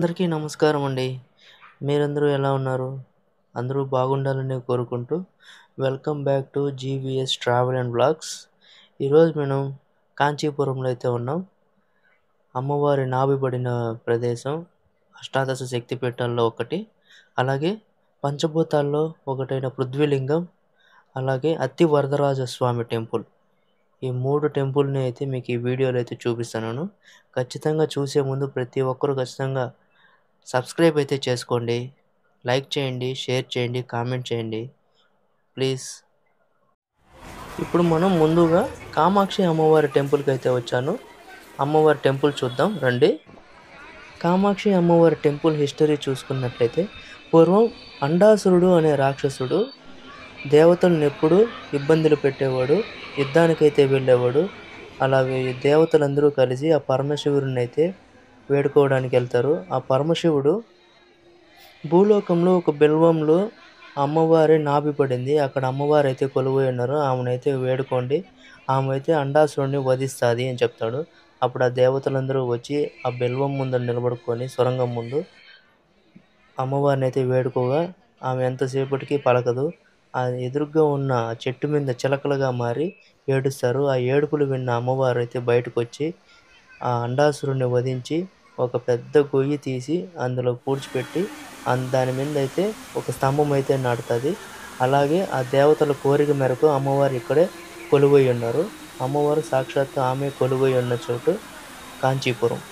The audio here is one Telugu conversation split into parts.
అందరికీ నమస్కారం అండి. మీరందరూ ఎలా ఉన్నారు? అందరూ బాగుండాలని కోరుకుంటూ welcome back to GVS travel and vlogs. ఈరోజు మనం కాంచీపురంలో అయితే ఉన్నాం. అమ్మవారి నాభిబడిన ప్రదేశం అష్టాదశ శక్తిపీఠాల్లో ఒకటి. అలాగే పంచభూతాల్లో ఒకటైన పృథ్వీలింగం, అలాగే అత్తి వరదరాజ స్వామి టెంపుల్. ఈ 3 టెంపుల్ని అయితే మీకు ఈ వీడియోలో అయితే చూపిస్తున్నాను. ఖచ్చితంగా చూసే ముందు ప్రతి ఒక్కరూ ఖచ్చితంగా సబ్స్క్రైబ్ అయితే చేసుకోండి, లైక్ చేయండి, షేర్ చేయండి, కామెంట్ చేయండి ప్లీజ్. ఇప్పుడు మనం ముందుగా కామాక్షి అమ్మవారి టెంపుల్కి అయితే వచ్చాను. అమ్మవారి టెంపుల్ చూద్దాం రండి. కామాక్షి అమ్మవారి టెంపుల్ హిస్టరీ చూసుకున్నట్లయితే పూర్వం అండాసురుడు అనే రాక్షసుడు దేవతలను ఎప్పుడూ ఇబ్బందులు పెట్టేవాడు, యుద్ధానికైతే వెళ్ళేవాడు. అలాగే దేవతలందరూ కలిసి ఆ పరమశివుడిని అయితే వేడుకోవడానికి వెళ్తారు. ఆ పరమశివుడు భూలోకంలో ఒక బిల్వంలో అమ్మవారి నాభి పడింది. అక్కడ అమ్మవారు అయితే కొలువై ఉన్నారు. ఆమెనైతే వేడుకోండి, ఆమె అయితే అండాసురుడిని వధిస్తుంది అని చెప్తాడు. అప్పుడు ఆ దేవతలందరూ వచ్చి ఆ బిల్వం ముందు నిలబడుకొని సొరంగం ముందు అమ్మవారిని అయితే వేడుకోగా ఆమె ఎంతసేపటికి పలకదు. ఆ ఎదురుగ్గా ఉన్న చెట్టు మీద చిలకలుగా మారి ఏడుస్తారు. ఆ ఏడుపులు విన్న అమ్మవారు అయితే బయటకు వచ్చి ఆ అండాసురుడిని వధించి ఒక పెద్ద గొయ్యి తీసి అందులో పూడ్చిపెట్టి దాని మీద అయితే ఒక స్తంభం అయితే నాటుతుంది. అలాగే ఆ దేవతల కోరిక మేరకు అమ్మవారు ఇక్కడే కొలువై ఉన్నారు. అమ్మవారు సాక్షాత్తు ఆమె కొలువై ఉన్న చోటు కాంచీపురం.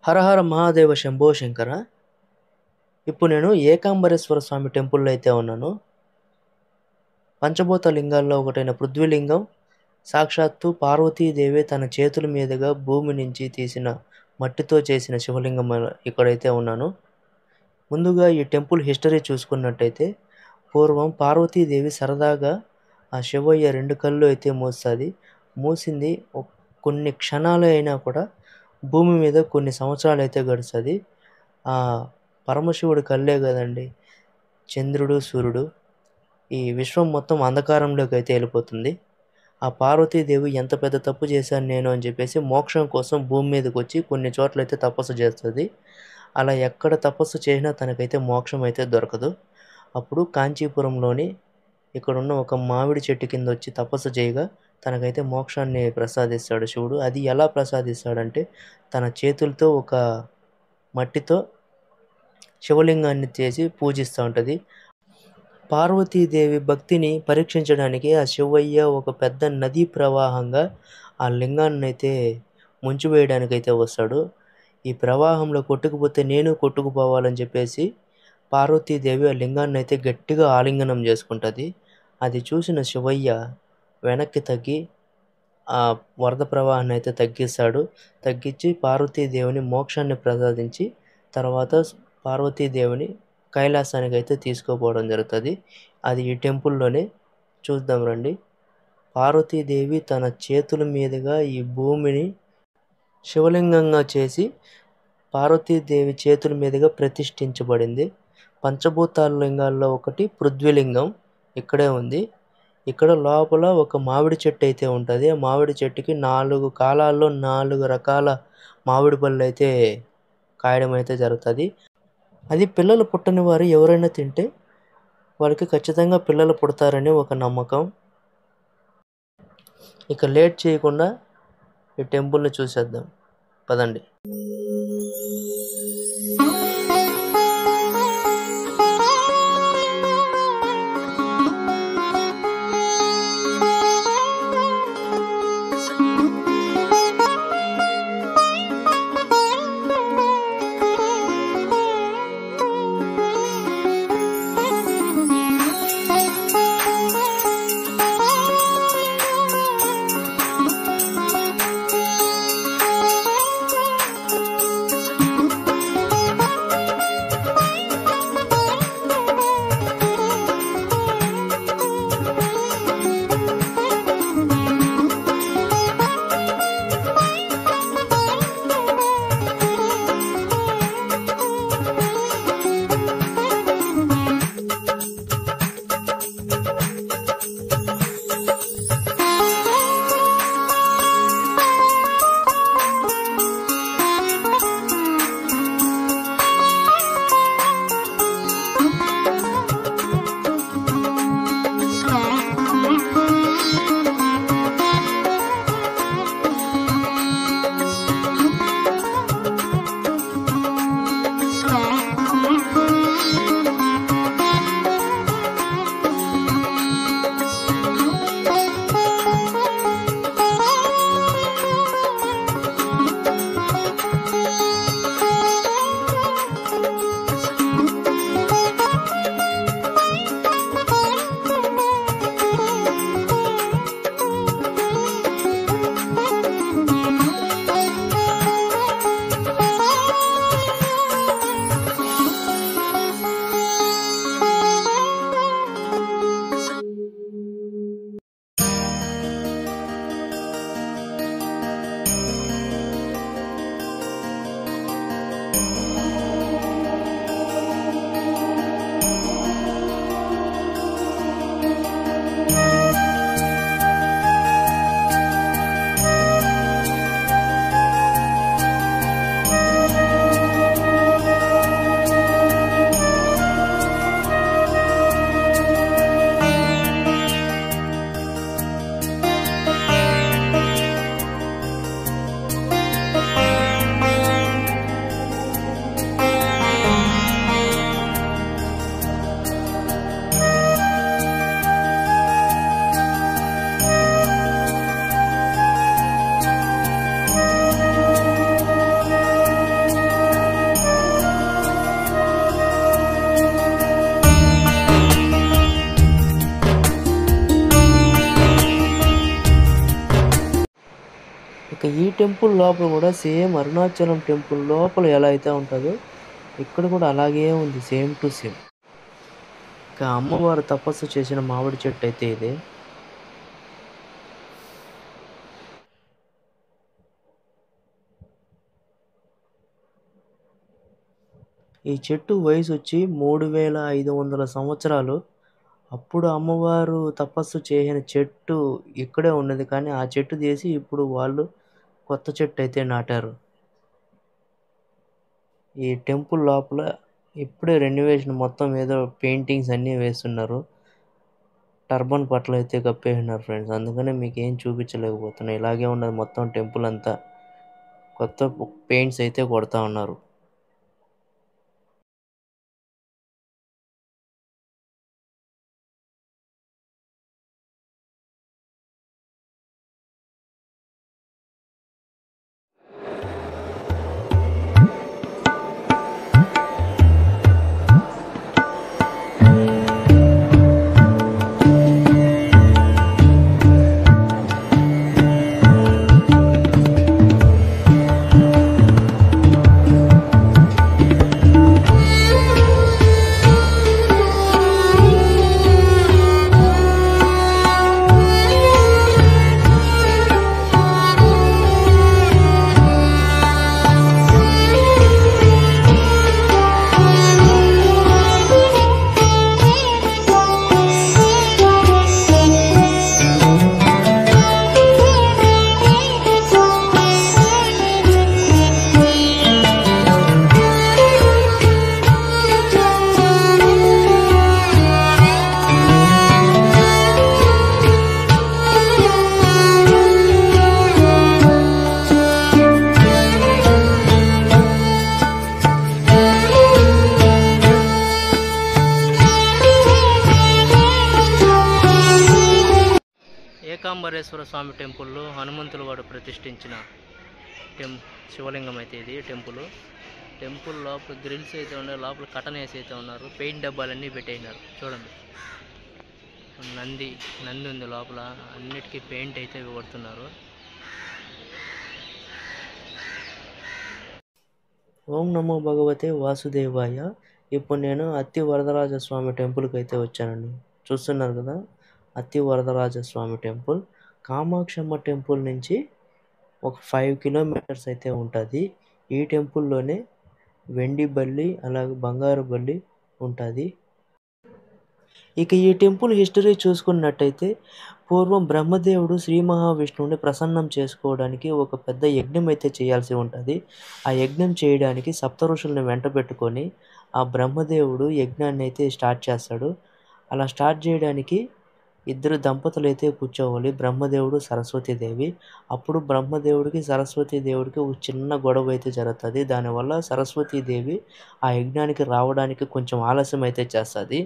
హరహర మహాదేవ శంభో శంకర. ఇప్పుడు నేను ఏకాంబరేశ్వర స్వామి టెంపుల్లో అయితే ఉన్నాను. పంచభూత లింగాల్లో ఒకటైన పృథ్వీలింగం సాక్షాత్తు పార్వతీదేవి తన చేతుల మీదుగా భూమి నుంచి తీసిన మట్టితో చేసిన శివలింగం ఇక్కడైతే ఉన్నాను. ముందుగా ఈ టెంపుల్ హిస్టరీ చూసుకున్నట్టయితే పూర్వం పార్వతీదేవి సరదాగా ఆ శివయ్య 2 కళ్ళు అయితే మూసింది కొన్ని క్షణాలు అయినా కూడా భూమి మీద కొన్ని సంవత్సరాలు అయితే గడుస్తుంది. ఆ పరమశివుడి కళ్ళే కదండి చంద్రుడు సూర్యుడు. ఈ విశ్వం మొత్తం అంధకారంలోకి అయితే వెళ్ళిపోతుంది. ఆ పార్వతీదేవి ఎంత పెద్ద తప్పు చేశాను నేను అని చెప్పేసి మోక్షం కోసం భూమి మీదకి వచ్చి కొన్ని చోట్లయితే తపస్సు చేస్తుంది. అలా ఎక్కడ తపస్సు చేసినా తనకైతే మోక్షం అయితే దొరకదు. అప్పుడు కాంచీపురంలోని ఇక్కడున్న ఒక మామిడి చెట్టు కింద వచ్చి తపస్సు చేయగా తనకైతే మోక్షాన్ని ప్రసాదిస్తాడు శివుడు. అది ఎలా ప్రసాదిస్తాడంటే తన చేతులతో ఒక మట్టితో శివలింగాన్ని చేసి పూజిస్తూ ఉంటుంది. పార్వతీదేవి భక్తిని పరీక్షించడానికి ఆ శివయ్య ఒక పెద్ద నదీ ప్రవాహంగా ఆ లింగాన్ని అయితే ముంచివేయడానికైతే వస్తాడు. ఈ ప్రవాహంలో కొట్టుకుపోతే నేను కొట్టుకుపోవాలని చెప్పేసి పార్వతీదేవి ఆ లింగాన్ని అయితే గట్టిగా ఆలింగనం చేసుకుంటుంది. అది చూసిన శివయ్య వెనక్కి తగ్గి ఆ వరద ప్రవాహాన్ని అయితే తగ్గించి పార్వతీదేవిని మోక్షాన్ని ప్రసాదించి తర్వాత పార్వతీదేవిని కైలాసానికి అయితే తీసుకుపోవడం జరుగుతుంది. అది ఈ టెంపుల్లోనే చూద్దాం రండి. పార్వతీదేవి తన చేతుల మీదుగా ఈ భూమిని శివలింగంగా చేసి పార్వతీదేవి చేతుల మీదుగా ప్రతిష్ఠించబడింది. పంచభూతాల లింగాల్లో ఒకటి పృథ్వీలింగం ఇక్కడే ఉంది. ఇక్కడ లోపల ఒక మామిడి చెట్టు అయితే ఉంటుంది. ఆ మామిడి చెట్టుకి 4 కాలాల్లో 4 రకాల మామిడి పళ్ళు అయితే కాయడం అయితే జరుగుతుంది. అది పిల్లలు పుట్టని వారు ఎవరైనా తింటే వాళ్ళకి ఖచ్చితంగా పిల్లలు పుడతారని ఒక నమ్మకం. ఇక లేట్ చేయకుండా ఈ టెంపుల్ని చూసేద్దాం పదండి. ఇక ఈ టెంపుల్ లోపల కూడా సేమ్ అరుణాచలం టెంపుల్ లోపల ఎలా అయితే ఉంటుందో ఇక్కడ కూడా అలాగే ఉంది, సేమ్ టు సేమ్. ఇక అమ్మవారు తపస్సు చేసిన మామిడి చెట్టు అయితే ఇది. ఈ చెట్టు వయసు వచ్చి 3500 సంవత్సరాలు. అప్పుడు అమ్మవారు తపస్సు చేసిన చెట్టు ఇక్కడే ఉన్నది, కానీ ఆ చెట్టు తీసి ఇప్పుడు వాళ్ళు కొత్త చెట్టు అయితే నాటారు. ఈ టెంపుల్ లోపల ఇప్పుడే రెనోవేషన్ మొత్తం ఏదో పెయింటింగ్స్ అన్నీ వేస్తున్నారు. టర్బన్ పట్ల అయితే కప్పేసినారు ఫ్రెండ్స్, అందుకనే మీకు ఏం చూపించలేకపోతున్నా. ఇలాగే ఉన్నది మొత్తం టెంపుల్ అంతా, కొత్త పెయింట్స్ అయితే కొడతా ఉన్నారు. ఏకాంబరేశ్వర స్వామి టెంపుల్లో హనుమంతులు వాడు ప్రతిష్ఠించిన శివలింగం అయితే ఇది టెంపుల్ లోపల గ్రిల్స్ అయితే ఉన్నాయి, లోపల కటన్ వేసి అయితే ఉన్నారు, పెయింట్ డబ్బాలన్నీ పెట్టేసినారు. చూడండి, నంది ఉంది లోపల, అన్నిటికీ పెయింట్ అయితే కొడుతున్నారు. ఓం నమో భగవతే వాసుదేవాయ. ఇప్పుడు నేను అత్తి వరదరాజస్వామి టెంపుల్కి అయితే వచ్చానండి. చూస్తున్నారు కదా, అత్తి వరదరాజస్వామి టెంపుల్ కామాక్షమ్మ టెంపుల్ నుంచి ఒక 5 కిలోమీటర్స్ అయితే ఉంటుంది. ఈ టెంపుల్లోనే వెండి బల్లి అలాగే బంగారు బల్లి ఉంటుంది. ఇక ఈ టెంపుల్ హిస్టరీ చూసుకున్నట్టయితే, పూర్వం బ్రహ్మదేవుడు శ్రీ మహావిష్ణువుని ప్రసన్నం చేసుకోవడానికి ఒక పెద్ద యజ్ఞం అయితే చేయాల్సి ఉంటుంది. ఆ యజ్ఞం చేయడానికి సప్త ఋషుల్ని వెంట పెట్టుకొని ఆ బ్రహ్మదేవుడు యజ్ఞాన్ని అయితే స్టార్ట్ చేస్తాడు. అలా స్టార్ట్ చేయడానికి ఇద్దరు దంపతులు అయితే కూర్చోవాలి, బ్రహ్మదేవుడు సరస్వతీదేవి. అప్పుడు బ్రహ్మదేవుడికి సరస్వతీదేవుడికి ఒక చిన్న గొడవ అయితే జరుగుతుంది. దానివల్ల సరస్వతీదేవి ఆ యజ్ఞానికి రావడానికి కొంచెం ఆలస్యం అయితే చేస్తుంది.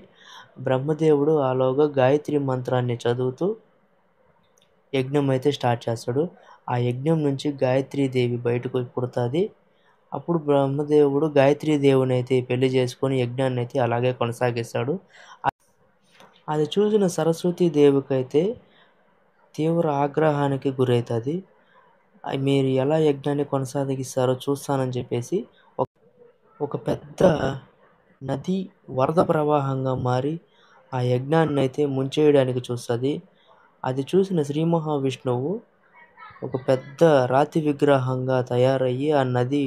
బ్రహ్మదేవుడు ఆలోగా గాయత్రి మంత్రాన్ని చదువుతూ యజ్ఞం అయితే స్టార్ట్ చేస్తాడు. ఆ యజ్ఞం నుంచి గాయత్రీదేవి బయటకు పుడుతుంది. అప్పుడు బ్రహ్మదేవుడు గాయత్రీదేవిని అయితే పెళ్లి చేసుకొని యజ్ఞాన్ని అయితే అలాగే కొనసాగిస్తాడు. అది చూసిన సరస్వతీదేవికి అయితే తీవ్ర ఆగ్రహానికి గురవుతుంది. మీరు ఎలా యజ్ఞాన్ని కొనసాగిస్తారో చూస్తానని చెప్పేసి ఒక పెద్ద నది వరద ప్రవాహంగా మారి ఆ యజ్ఞాన్ని అయితే ముంచేయడానికి చూస్తుంది. అది చూసిన శ్రీ మహావిష్ణువు ఒక పెద్ద రాతి విగ్రహంగా తయారయ్యి ఆ నది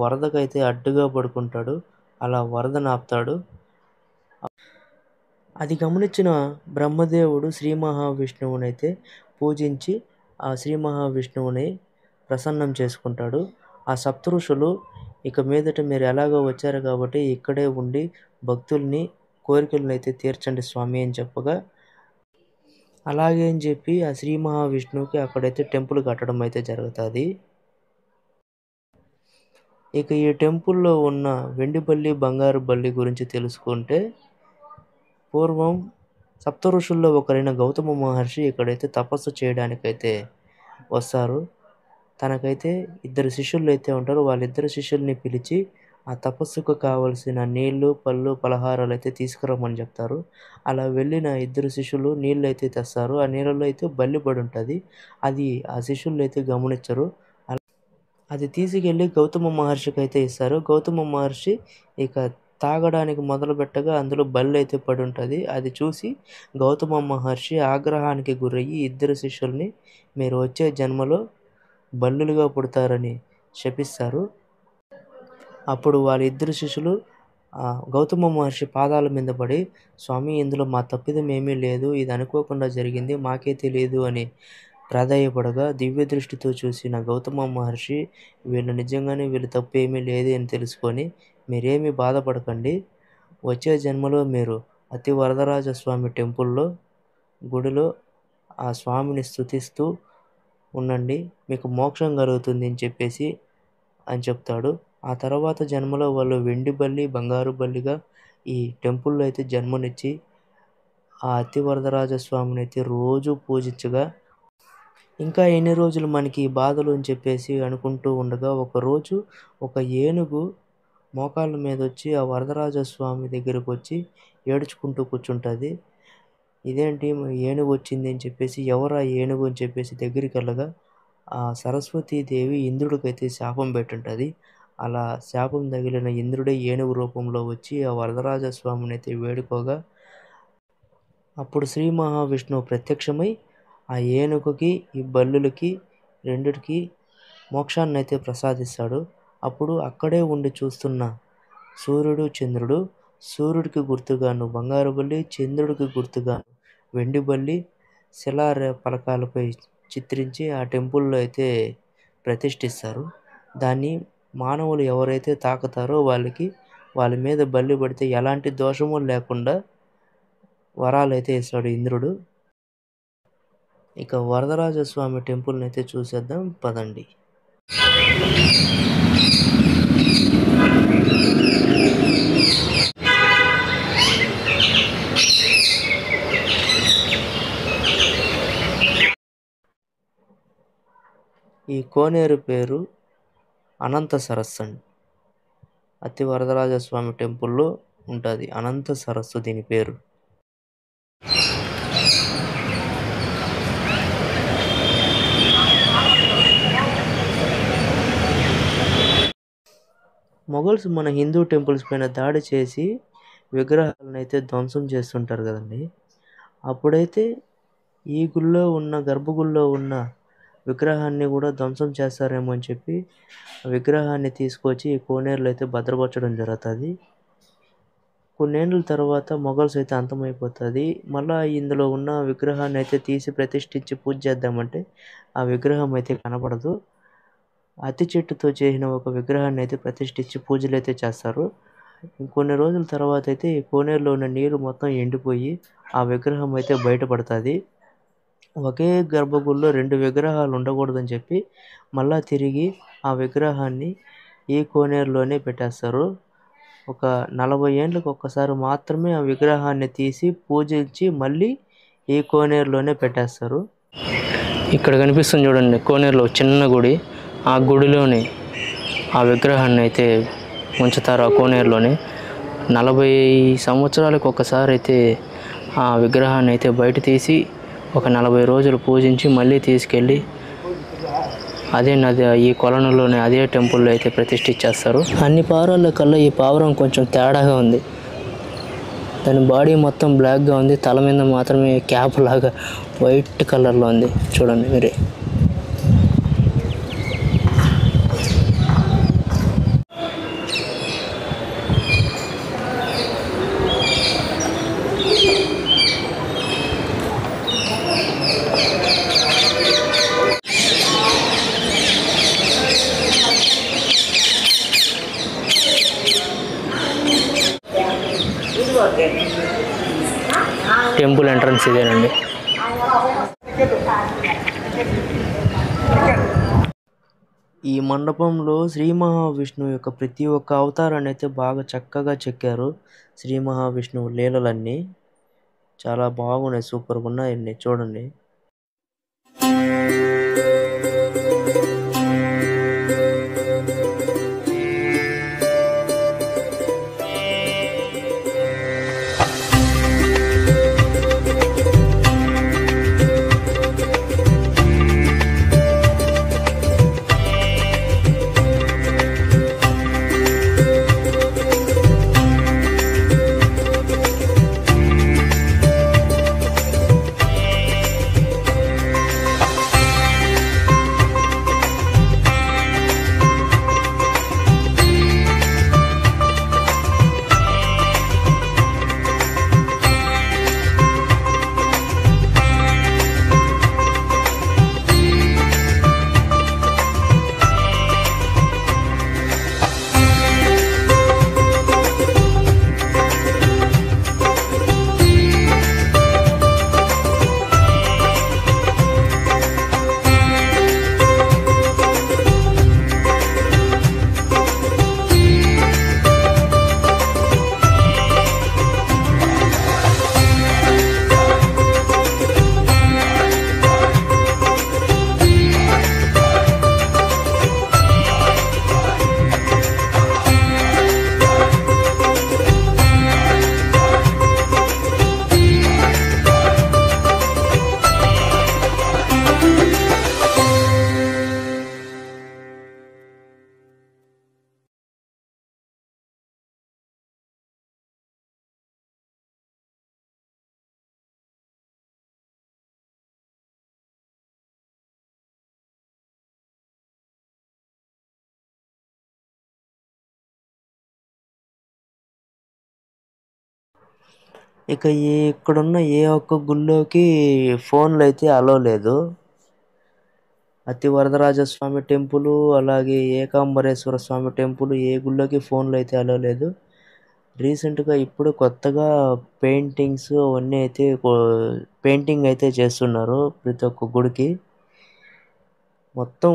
వరదకైతే అడ్డుగా పడుకుంటాడు. అలా వరదను ఆపుతాడు. అది గమనించిన బ్రహ్మదేవుడు శ్రీ మహావిష్ణువునైతే పూజించి ఆ శ్రీ మహావిష్ణువుని ప్రసన్నం చేసుకుంటాడు. ఆ సప్తఋషులు ఇక మీదట మీరు ఎలాగో వచ్చారు కాబట్టి ఇక్కడే ఉండి భక్తుల్ని కోరికలను అయితే తీర్చండి స్వామి అని చెప్పగా, అలాగే అని చెప్పి ఆ శ్రీ మహావిష్ణువుకి అక్కడైతే టెంపుల్ కట్టడం అయితే జరుగుతుంది. ఇక ఈ టెంపుల్లో ఉన్న వెండి బల్లి బంగారు బల్లి గురించి తెలుసుకుంటే, పూర్వం సప్త ఋషుల్లో ఒకరైన గౌతమ మహర్షి ఇక్కడైతే తపస్సు చేయడానికైతే వస్తారు. తనకైతే ఇద్దరు శిష్యులు అయితే ఉంటారు. వాళ్ళిద్దరు శిష్యుల్ని పిలిచి ఆ తపస్సుకు కావలసిన నీళ్లు పళ్ళు పలహారాలు అయితే తీసుకురమ్మని చెప్తారు. అలా వెళ్ళిన ఇద్దరు శిష్యులు నీళ్ళు అయితే తెస్తారు. ఆ నీళ్ళలో అయితే బల్లి పడి ఉంటుంది. అది ఆ శిష్యులు అయితే గమనించరు. అది తీసుకెళ్ళి గౌతమ మహర్షికి అయితే ఇస్తారు. గౌతమ మహర్షి ఇక తాగడానికి మొదలుపెట్టగా అందులో బల్లి అయితే పడి ఉంటుంది. అది చూసి గౌతమ మహర్షి ఆగ్రహానికి గురయ్యి ఇద్దరు శిష్యుల్ని మీరు వచ్చే జన్మలో బల్లులుగా పుడతారని శపిస్తారు. అప్పుడు వాళ్ళిద్దరు శిష్యులు గౌతమ మహర్షి పాదాల మీద పడి, స్వామి ఇందులో మా తప్పిదం ఏమీ లేదు, ఇది అనుకోకుండా జరిగింది, మాకే తెలియదు అని ప్రాధేయపడగా దివ్య దృష్టితో చూసిన గౌతమ మహర్షి వీళ్ళు తప్పు ఏమీ లేదు అని తెలుసుకొని, మీరేమీ బాధపడకండి, వచ్చే జన్మలో మీరు అతి వరదరాజ స్వామి గుడిలో ఆ స్వామిని స్తుతిస్తూ ఉండండి, మీకు మోక్షం కలుగుతుంది అని చెప్తాడు. ఆ తర్వాత జన్మలో వాళ్ళు వెండి బల్లి, బంగారు బల్లిగా ఈ టెంపుల్లో అయితే జన్మనిచ్చి ఆ అతి వరదరాజ స్వామిని అయితే రోజు పూజించగా, ఇంకా ఎన్ని రోజులు మనకి ఈ బాధలు అని చెప్పేసి అనుకుంటూ ఉండగా, ఒకరోజు ఒక ఏనుగు మోకాళ్ళ మీద వచ్చి ఆ వరదరాజ స్వామి దగ్గరకు వచ్చి ఏడ్చుకుంటూ కూర్చుంటుంది. ఇదేంటి ఏనుగు వచ్చింది అని చెప్పేసి, ఎవరా ఏనుగు అని చెప్పేసి దగ్గరికి వెళ్ళగా ఆ సరస్వతీదేవి ఇంద్రుడికైతే శాపం పెట్టుంటుంది. అలా శాపం తగిలిన ఇంద్రుడే ఏనుగు రూపంలో వచ్చి ఆ వరదరాజ స్వామిని అయితే వేడుకోగా, అప్పుడు శ్రీ మహావిష్ణువు ప్రత్యక్షమై ఆ ఏనుగుకి, ఈ బల్లులకి రెండిటికి మోక్షాన్ని అయితే ప్రసాదిస్తాడు. అప్పుడు అక్కడే ఉండి చూస్తున్న సూర్యుడు, చంద్రుడు, సూర్యుడికి గుర్తుగాను బంగారు బల్లి, చంద్రుడికి గుర్తుగాను వెండి బల్లి పలకాలపై చిత్రించి ఆ టెంపుల్లో అయితే ప్రతిష్ఠిస్తారు. దాన్ని మానవులు ఎవరైతే తాకుతారో వాళ్ళ మీద బల్లి పడితే ఎలాంటి దోషము లేకుండా వరాలు అయితే ఇస్తాడు ఇంద్రుడు. ఇక వరదరాజ స్వామి టెంపుల్ని అయితే చూసేద్దాం పదండి. ఈ కోనేరు పేరు అనంత సరస్సు అండి. అతి వరదరాజ స్వామి టెంపుల్లో ఉంటుంది అనంత సరస్సు దీని పేరు. మొఘల్స్ మన హిందూ టెంపుల్స్ పైన దాడి చేసి విగ్రహాలను అయితే ధ్వంసం చేస్తుంటారు కదండి. అప్పుడైతే ఈ గర్భగుడిలో ఉన్న విగ్రహాన్ని కూడా ధ్వంసం చేస్తారేమో అని చెప్పి విగ్రహాన్ని తీసుకొచ్చి ఈ కోనేరులో అయితే భద్రపరచడం జరుగుతుంది. కొన్నేళ్ళ తర్వాత మొఘల్స్ అయితే అంతమైపోతుంది. మళ్ళీ ఇందులో ఉన్న విగ్రహాన్ని అయితే తీసి ప్రతిష్ఠించి పూజ చేద్దామంటే ఆ విగ్రహం అయితే కనపడదు. అతి చెట్టుతో చేసిన ఒక విగ్రహాన్ని అయితే ప్రతిష్ఠించి పూజలు అయితే చేస్తారు. ఇంకొన్ని రోజుల తర్వాత అయితే ఈ కోనేరులో ఉన్న నీరు మొత్తం ఎండిపోయి ఆ విగ్రహం అయితే బయటపడుతుంది. ఒకే గర్భగుడిలో 2 విగ్రహాలు ఉండకూడదని చెప్పి మళ్ళా తిరిగి ఆ విగ్రహాన్ని ఈ కోనేరులోనే పెట్టేస్తారు. ఒక 40 ఏళ్ళకి ఒక్కసారి మాత్రమే ఆ విగ్రహాన్ని తీసి పూజించి మళ్ళీ ఈ కోనేరులోనే పెట్టేస్తారు. ఇక్కడ కనిపిస్తుంది చూడండి, కోనేరులో చిన్న గుడి. ఆ గుడిలోని ఆ విగ్రహాన్ని అయితే ఉంచుతారు. ఆ కోనేరులోనే 40 సంవత్సరాలకు ఒకసారి అయితే ఆ విగ్రహాన్ని అయితే బయట తీసి ఒక 40 రోజులు పూజించి మళ్ళీ తీసుకెళ్ళి ఈ కొలనులోనే అదే టెంపుల్లో అయితే ప్రతిష్ఠించేస్తారు. అన్ని పావురాల కల్లా ఈ పావురం కొంచెం తేడాగా ఉంది. దాని బాడీ మొత్తం బ్లాక్గా ఉంది, తల మీద మాత్రమే క్యాప్ లాగా వైట్ కలర్లో ఉంది. చూడండి మీరే. టెంపుల్ ఎంట్రన్స్ ఇదేనండి. ఈ మండపంలో శ్రీ మహావిష్ణువు యొక్క ప్రతి ఒక్క అవతారాన్ని అయితే బాగా చక్కగా చెక్కారు. శ్రీ మహావిష్ణువు లీలలన్నీ చాలా బాగున్నాయి, సూపర్గా ఉన్నాయండి. చూడండి. ఇక ఇక్కడున్న ఏ ఒక్క గుళ్ళోకి ఫోన్లు అయితే అలో లేదు. అతి వరదరాజస్వామి టెంపుల్, అలాగే ఏకాంబరేశ్వర స్వామి టెంపుల్, ఏ గుళ్ళోకి ఫోన్లు అయితే అలో లేదు. రీసెంట్గా ఇప్పుడు కొత్తగా పెయింటింగ్స్ అవన్నీ అయితే పెయింటింగ్ అయితే చేస్తున్నారు ప్రతి ఒక్క గుడికి. మొత్తం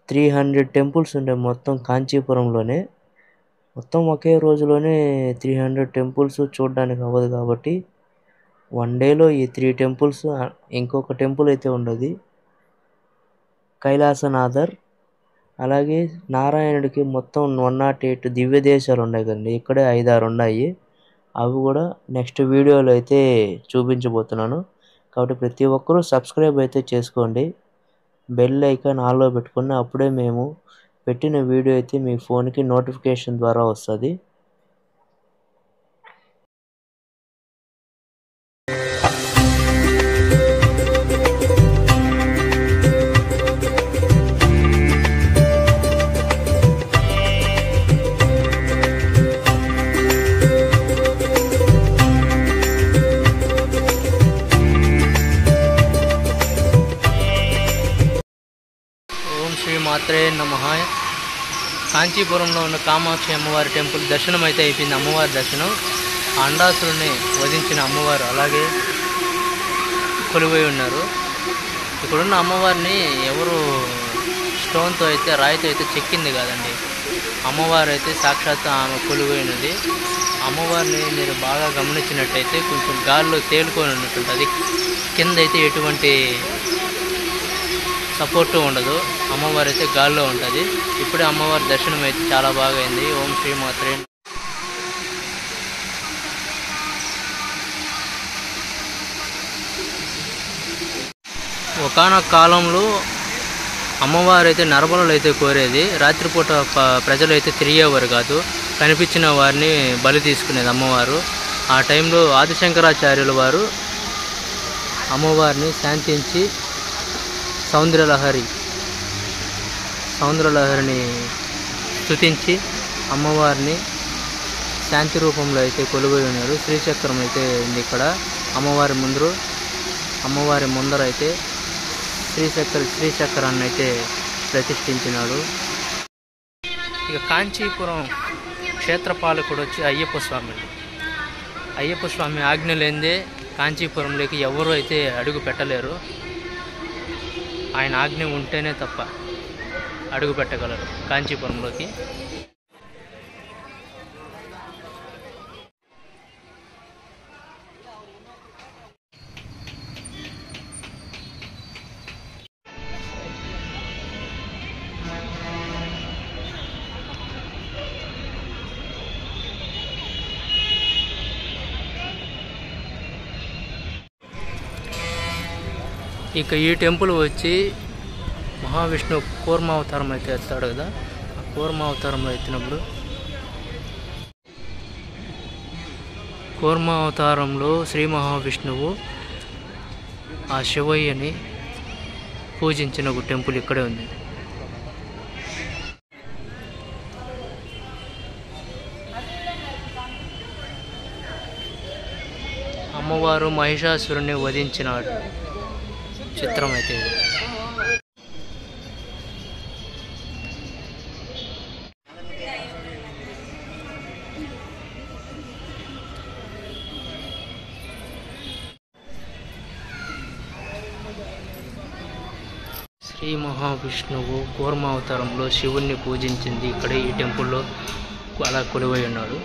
300 టెంపుల్స్ ఉండే మొత్తం కాంచీపురంలోనే. మొత్తం ఒకే రోజులోనే 300 టెంపుల్స్ చూడడానికి అవ్వదు కాబట్టి 1 డేలో ఈ 3 టెంపుల్స్, ఇంకొక టెంపుల్ అయితే ఉండదు కైలాసనాథర్. అలాగే నారాయణుడికి మొత్తం 108 దివ్య దేశాలు ఉన్నాయి కదండి, ఇక్కడే 5-6 ఉన్నాయి. అవి కూడా నెక్స్ట్ వీడియోలో అయితే చూపించబోతున్నాను. కాబట్టి ప్రతి ఒక్కరూ సబ్స్క్రైబ్ అయితే చేసుకోండి, బెల్ ఐకాన్ ఆన్లో పెట్టుకుని, అప్పుడే మేము పెట్టిన వీడియో అయితే మీ ఫోన్కి నోటిఫికేషన్ ద్వారా వస్తుంది. శ్రీ మాత్రే నమః. కాంచీపురంలో ఉన్న కామాక్షి అమ్మవారి టెంపుల్ దర్శనం అయితే అయిపోయింది. అమ్మవారి దర్శనం, అండాసురుని వధించిన అమ్మవారు అలాగే కొలువై ఉన్నారు. ఇక్కడున్న అమ్మవారిని ఎవరు స్టోన్తో అయితే, రాయితో అయితే చెక్కింది కాదండి. అమ్మవారు అయితే సాక్షాత్ ఆమె కొలువైనది. అమ్మవారిని మీరు బాగా గమనించినట్టయితే కొంచెం గాల్లో తేలుకొని ఉన్నట్టుంటుంది. కింద అయితే ఎటువంటి సపోర్టు ఉండదు, అమ్మవారు అయితే గాల్లో ఉంటుంది. ఇప్పుడే అమ్మవారి దర్శనం అయితే చాలా బాగా అయింది. ఓం శ్రీ మాత్రే. ఒకానొక కాలంలో అమ్మవారు అయితే నరబలులు అయితే కోరేది. రాత్రిపూట ప్రజలు అయితే తిరిగేవారు కాదు, కనిపించిన వారిని బలి తీసుకునేది అమ్మవారు. ఆ టైంలో ఆదిశంకరాచార్యుల వారు అమ్మవారిని శాంతించి సౌందర్యలహరిని స్తుతించి అమ్మవారిని శాంతి రూపంలో అయితే కొలువై ఉన్నారు. శ్రీచక్రం అయితే ఉంది ఇక్కడ అమ్మవారి ముందర అయితే శ్రీచక్రాన్ని అయితే ప్రతిష్ఠించినాడు. ఇక కాంచీపురం క్షేత్రపాలకుడు వచ్చి అయ్యప్ప స్వామి. అయ్యప్ప స్వామి ఆజ్ఞ లేనిదే కాంచీపురంలోకి ఎవరు అయితే అడుగు పెట్టలేరు. ఆయన ఆజ్ఞ ఉంటేనే తప్ప అడుగు పెట్టగలరు కాంచీపురంలోకి. ఇక ఈ టెంపుల్ వచ్చి మహావిష్ణువు కూర్మావతారం అయితే ఎత్తాడు కదా, ఆ కూర్మావతారంలో ఎత్తినప్పుడు కూర్మావతారంలో శ్రీ మహావిష్ణువు ఆ శివయ్యని పూజించిన ఒక టెంపుల్ ఇక్కడే ఉంది. అమ్మవారు మహిషాసురుని వధించిన చిత్రం అయితే ఇది. శ్రీ మహావిష్ణువు కూర్మావతారంలో శివుణ్ణి పూజించింది ఇక్కడే ఈ టెంపుల్లో అలా కొలువై ఉన్నాడు.